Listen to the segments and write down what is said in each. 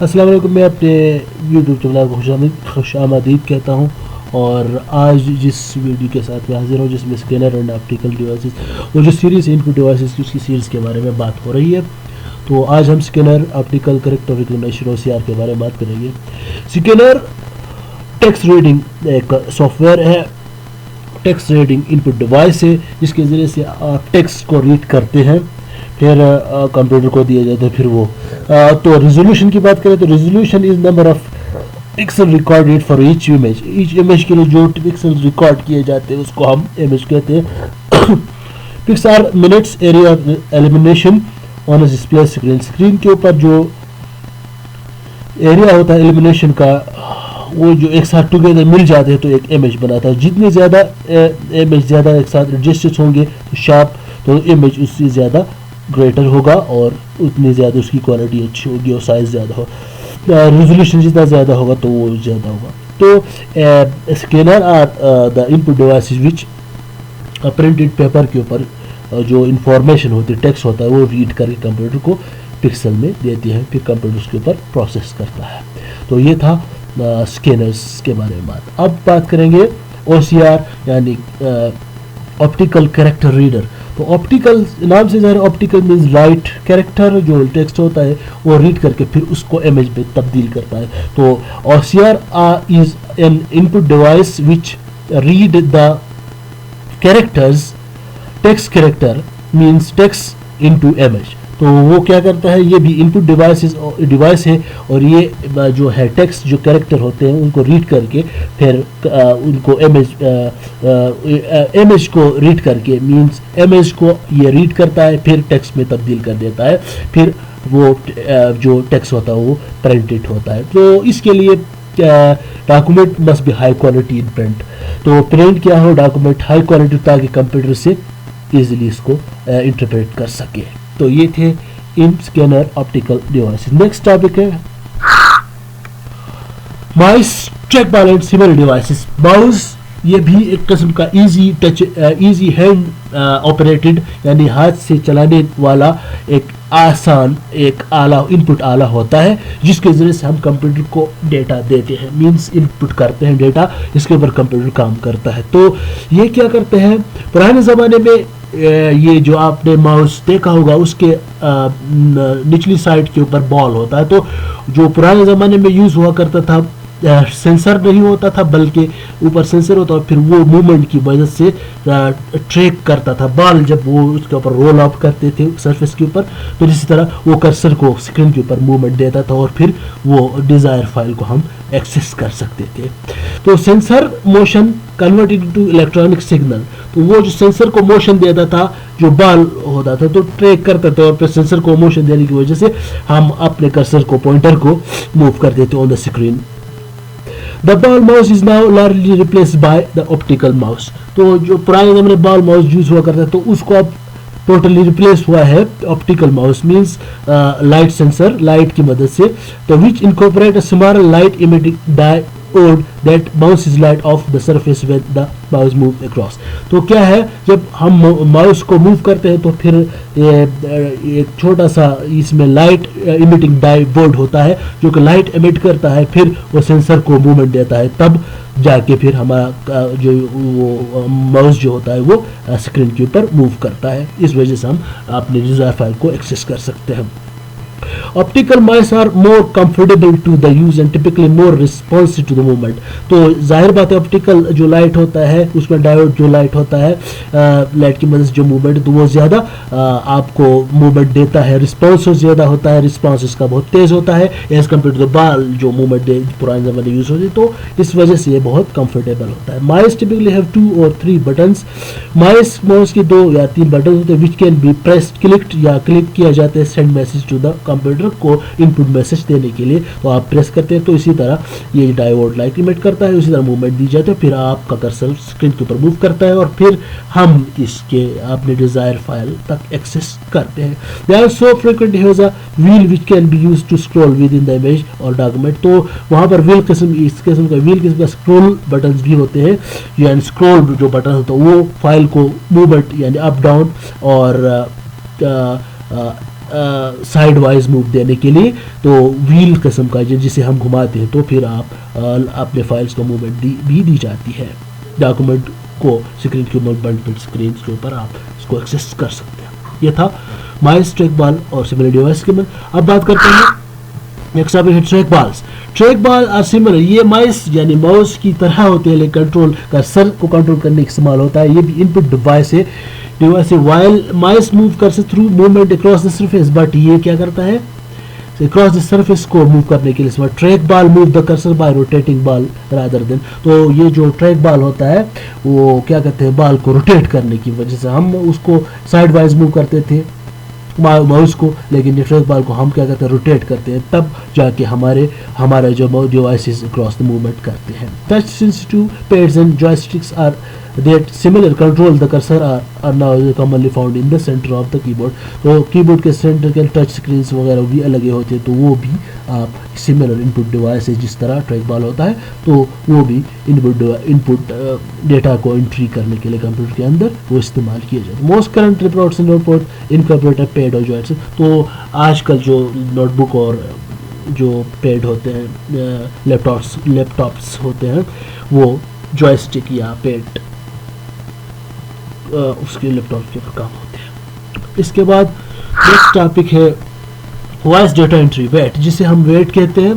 السلام علیکم. میں اپنے یوٹیوب چینل کو خوش آمدید کہتا ہوں. اور آج جس ویڈیو کے ساتھ میں حاضر ہوں جس میں اسکینر اینڈ آپٹیکل ڈیوائسز وہ جو سیریز ان پٹ ڈیوائسز کی اس کی سیریز کے بارے میں بات ہو رہی ہے. تو آج ہم scanner optical character recognition O C are کے بارے میں بات کریں گے. اسکینر ٹیکسٹ ریڈنگ ایک سافٹ ویئر ہے, ٹیکسٹ ریڈنگ ان پٹ ڈیوائس ہے جس کے ذریعے سے آپ ٹیکسٹ کو ریڈ کرتے ہیں, پھر کمپیوٹر کو دیا جاتا ہے. پھر وہ تو ریزولوشن کی بات کریں تو resolution is number of pixel recorded for each image. Each image کے لیے جو پکسل ریکارڈ کیے جاتے ہیں اس کو ہم امیج کہتے ہیں. Pix are minutes area illumination on a display screen. Screen کے اوپر جو ایریا ہوتا ہے ایلیمینیشن کا وہ جو ایک ساتھ ٹوگیدر مل جاتے ہیں تو ایک امیج بناتا ہے. جتنی زیادہ امیج زیادہ ایک ساتھ ایڈجسٹ ہوں گے تو شارپ تو امیج اس سے زیادہ گریٹر ہوگا اور اتنی زیادہ اس کی کوالٹی اچھی ہوگی اور سائز زیادہ ہو. ریزولوشن جتنا زیادہ ہوگا تو وہ زیادہ ہوگا. تو scanner are the input devices which printed paper کے اوپر جو انفارمیشن ہوتی ہے ٹیکسٹ ہوتا ہے وہ ریڈ کر کے کمپیوٹر کو پکسل میں دیتی ہے, پھر کمپیوٹر اس کے اوپر پروسیس کرتا ہے. تو یہ تھا اسکینرز کے بارے میں بات. اب بات کریں گے او سی آر یعنی آپٹیکل کریکٹر ریڈر. تو آپٹیکل نام سے ظاہر آپٹیکل مینز لائٹ کریکٹر جو ٹیکسٹ ہوتا ہے وہ ریڈ کر کے پھر اس کو امیج میں تبدیل کرتا ہے. تو O C R is an input device which read the characters text character means text into image. تو وہ کیا کرتا ہے, یہ بھی ان پٹ ڈیوائس ہے اور یہ جو ہے ٹیکسٹ جو کریکٹر ہوتے ہیں ان کو ریڈ کر کے پھر ان کو امیج کو ریڈ کر کے مینس امیج کو یہ ریڈ کرتا ہے پھر ٹیکسٹ میں تبدیل کر دیتا ہے, پھر وہ جو ٹیکسٹ ہوتا ہے وہ پرنٹڈ ہوتا ہے. تو اس کے لیے document must be high quality in print. تو پرنٹ کیا ہو ڈاکومنٹ ہائی کوالٹی تاکہ کمپیوٹر سے ایزیلی اس کو انٹرپریٹ کر سکے. تو یہ تھے ان scanner optical devices. Next topic ہے mouse track ball and similar devices. Mouse یہ بھی ایک قسم کا ایزی ہینڈ آپریٹڈ یعنی ہاتھ سے چلانے والا ایک آسان ایک آلہ ان پٹ آلہ ہوتا ہے جس کے ذریعے سے ہم کمپیوٹر کو ڈیٹا دیتے ہیں مینس ان پٹ کرتے ہیں ڈیٹا, اس کے اوپر کمپیوٹر کام کرتا ہے. تو یہ کیا کرتے ہیں پرانے زمانے میں یہ جو آپ نے ماؤس دیکھا ہوگا اس کے نچلی سائڈ کے اوپر بال ہوتا ہے. تو جو پرانے زمانے میں یوز ہوا کرتا تھا سینسر نہیں ہوتا تھا بلکہ اوپر سینسر ہوتا اور پھر وہ موومنٹ کی وجہ سے ٹریک کرتا تھا بال جب وہ اس کے اوپر رول اپ کرتے تھے سرفیس کے اوپر. تو اسی طرح وہ کرسر کو اسکرین کے اوپر موومنٹ دیتا تھا اور پھر وہ ڈیزائر فائل کو ہم ایکسیس کر سکتے تھے. تو sensor motion converted into electronic signal. تو وہ جو سینسر کو موشن دیتا تھا جو بال ہوتا تھا تو ٹریک کرتا تھا اور پھر سینسر کو موشن دینے کی وجہ سے ہم اپنے کرسر کو پوائنٹر کو موو کرتے تھے on the screen. The ball mouse is now largely replaced by the optical mouse. تو جو پرانے زمانے بال ماؤس یوز ہوا کرتا ہے تو اس کو اب ٹوٹلی ریپلیس ہوا ہے optical mouse means light sensor light کی مدد سے. تو which incorporate a small light emitting diode that bounces light off the surface when the mouse move across. تو کیا ہے جب ہم ماؤس کو موو کرتے ہیں تو پھر ایک چھوٹا سا اس میں لائٹ امیٹنگ ڈائیوڈ ہوتا ہے جو کہ لائٹ امیٹ کرتا ہے پھر وہ سینسر کو موومنٹ دیتا ہے تب جا کے پھر ہمارا جو وہ ماؤس جو ہوتا ہے وہ اسکرین کے اوپر موو کرتا ہے. اس وجہ سے ہم اپنے ڈیزائر فائل کو ایکسیس کر سکتے ہیں. Optical mice are more comfortable to the use and typically more responsive to the movement. تو ظاہر بات ہے آپٹیکل جو لائٹ ہوتا ہے اس میں ڈائیوڈ جو لائٹ ہوتا ہے لائٹ کی مدد سے جو موومنٹ تو وہ زیادہ آپ کو موومنٹ دیتا ہے, رسپانس زیادہ ہوتا ہے, رسپانس اس کا بہت تیز ہوتا ہے ایز کمپیئر ٹو بال جو موومنٹ پرانے زمانے یوز ہوتی. تو اس وجہ سے یہ بہت کمفرٹیبل ہوتا ہے. Mice typically have 2 or 3 buttons. Mouse کے 2 یا 3 بٹن ہوتے ہیں which can be pressed clicked یا کلک کیا جاتا ہے send message to the computer کو ان پٹ میسج دینے کے لیے. تو آپ پریس کرتے ہیں تو اسی طرح یہ ڈائیوڈ لائٹ ایمٹ کرتا ہے, اسی طرح موومنٹ دی جاتی ہے, پھر آپ کا کرسر اسکرین کے اوپر موو کرتا ہے اور پھر ہم اس کے اپنے ڈیزائر فائل تک ایکسیس کرتے ہیں. They also frequently has a wheel which can be used to scroll within the image or document. تو وہاں پر ویل اس قسم کا اسکرول بٹنز بھی ہوتے ہیں یعنی اسکرول جو بٹن ہوتا ہے وہ فائل کو موومنٹ یعنی اپ ڈاؤن اور سائڈ وائز موو دینے کے لیے تو ویل قسم کا جسے ہم گھماتے ہیں تو پھر آپ اپنے فائلز کا موومنٹ بھی دی جاتی ہے. ڈاکومنٹ کو اسکرین کے ملٹیپل اسکرین کے اوپر آپ اس کو ایکسیس کر سکتے ہیں. یہ تھا مائس ٹریک بال اور سملر ڈیوائس کے. اب بات کرتے ہیں نیکسٹ ٹاپک ہے ٹریک بالز. ٹریک بال اور سملر یہ مائس یعنی ماؤس کی طرح ہوتے ہیں لیکن کنٹرول کرسر کو کنٹرول کرنے کے استعمال ہوتا ہے. یہ بھی ان پٹ ڈیوائس ہے. While mice move cursor through movement across the surface, but یہ کیا کرتا ہے اکراس دا سرفیس کو موو کرنے کے لیے. Track ball move the cursor by rotating ball rather than. تو یہ جو ٹریک بال ہوتا ہے وہ کیا کہتے ہیں بال کو روٹیٹ کرنے کی وجہ سے. ہم اس کو سائڈ وائز موو کرتے تھے ماؤس کو, لیکن یہ ٹریک بال کو ہم کیا کہتے ہیں روٹیٹ کرتے ہیں, تب جا کے ہمارے جو ڈیوائسز اکراس دا موومنٹ کرتے ہیں. Touch sensitive pads and joysticks are that similar control the cursor are now commonly found in the center of the keyboard. تو کی بورڈ کے سینٹر کے ٹچ اسکرینس وغیرہ بھی الگ ہوتے ہیں, تو وہ بھی آپ سملر ان پٹ ڈیوائس جس طرح ٹریک بال ہوتا ہے تو وہ بھی ان پٹ ڈیٹا کو انٹری کرنے کے لیے کمپیوٹر کے اندر وہ استعمال کیا جاتا ہے. Most current reports and report incorporate pad اور جوائسٹکس. تو آج کل جو نوٹ بک اور جو پیڈ ہوتے ہیں لیپ ٹاپس ہوتے ہیں وہ جوائسٹک یا پیڈ اس کے لیپ ٹاپ کے اوپر کام ہوتے ہیں. اس کے بعد نیکسٹ ٹاپک ہے وائس ڈیٹا انٹری ویٹ, جسے ہم ویٹ کہتے ہیں.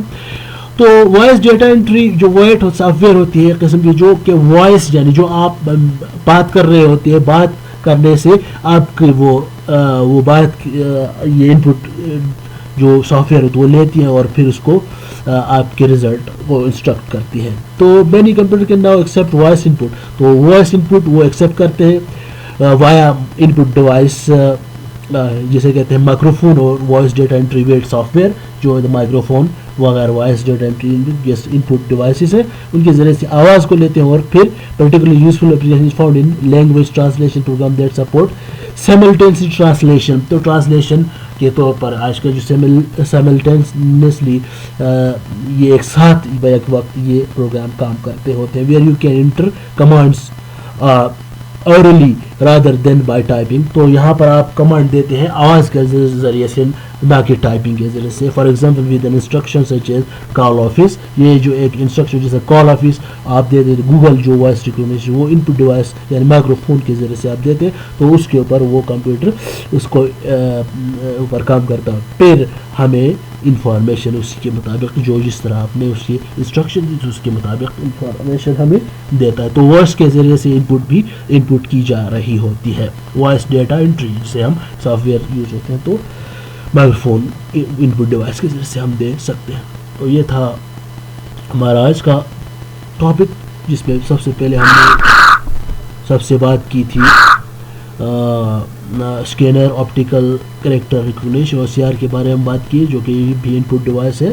تو وائس ڈیٹا انٹری جو ویٹ سافٹ ویئر ہوتی ہے قسم کی, جو کہ وائس یعنی جو آپ بات کر رہے ہوتے ہیں, بات کرنے سے آپ کی وہ بات یہ ان پٹ جو سافٹ ویئر ہوتی ہے وہ لیتی ہے اور پھر اس کو آپ کے ریزلٹ کو انسٹرکٹ کرتی ہے. تو many computer can now accept voice input. تو وائس ان پٹ وہ ایکسیپٹ کرتے ہیں وایا ان پٹ ڈیوائس جسے کہتے ہیں مائکرو فون اور voice data entry with software. جو مائکرو فون وغیرہ voice data entry input devices ہیں ان کے ذریعے سے آواز کو لیتے ہیں اور پھر particularly useful application found in language translation program that support simultaneous translation. تو ٹرانسلیشن کے طور پر آج کل جو سیملٹینسلی یہ ایک ساتھ بیک وقت یہ پروگرام کام کرتے ہوتے ہیں. Where you can enter commands orally rather then by typing. تو یہاں پر آپ کمانڈ دیتے ہیں آواز کے ذریعے سے نہ کہ ٹائپنگ کے ذریعے سے. For example with an instruction such as call office. یہ جو ایک انسٹرکشن جیسے کال آفس آپ دے دیتے گوگل جو وائس ریکگنیشن وہ ان پٹ ڈیوائس یعنی مائکرو فون کے ذریعے سے آپ دیتے ہیں تو اس کے اوپر وہ کمپیوٹر اس کو اوپر کام کرتا ہے. پھر ہمیں انفارمیشن اسی کے مطابق جو جس طرح آپ نے اس کی انسٹرکشن دی اس کے مطابق انفارمیشن ہمیں دیتا ہے. تو وائس کے ذریعے سے ان پٹ کی جا رہی ہوتی ہے. وائس ڈیٹا انٹری جسے ہم سافٹ ویئر یوز ہوتے ہیں تو مائکرو فون ان پٹ ڈیوائس کے ذریعے سے ہم دے سکتے ہیں. تو یہ تھا ہمارا آج کا ٹاپک جس میں سب سے پہلے ہم نے سب سے بات کی تھی اسکینر آپٹیکل کریکٹر ریکگنیشن اور سی آر کے بارے میں بات کی جو کہ بھی ان پٹ ڈیوائس ہے.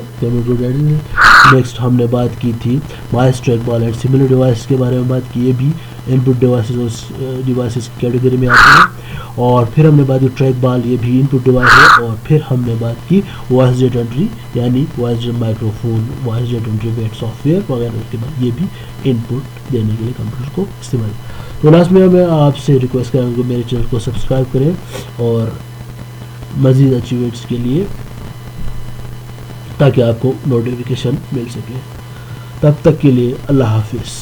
نیکسٹ ہم نے بات کی تھی mice track ball and similar device کے بارے میں بات کی. یہ بھی ان پٹ ڈیوائسز کیٹیگری میں آتے ہیں. اور پھر ہم نے بات کی ٹریک بال یہ بھی ان پٹ ڈیوائس ہے. اور پھر ہم نے بات کی وائس ڈیٹا انٹری یعنی voice microphone voice data entry with software وغیرہ کے بعد یہ بھی ان پٹ دینے کے لیے کمپیوٹر کو استعمال. تو لاسٹ میں میں آپ سے ریکویسٹ کروں گا میرے چینل کو سبسکرائب کریں اور مزید اچیومنٹس کے لیے تاکہ آپ کو نوٹیفیکیشن مل سکے. تب تک کے لیے اللہ حافظ.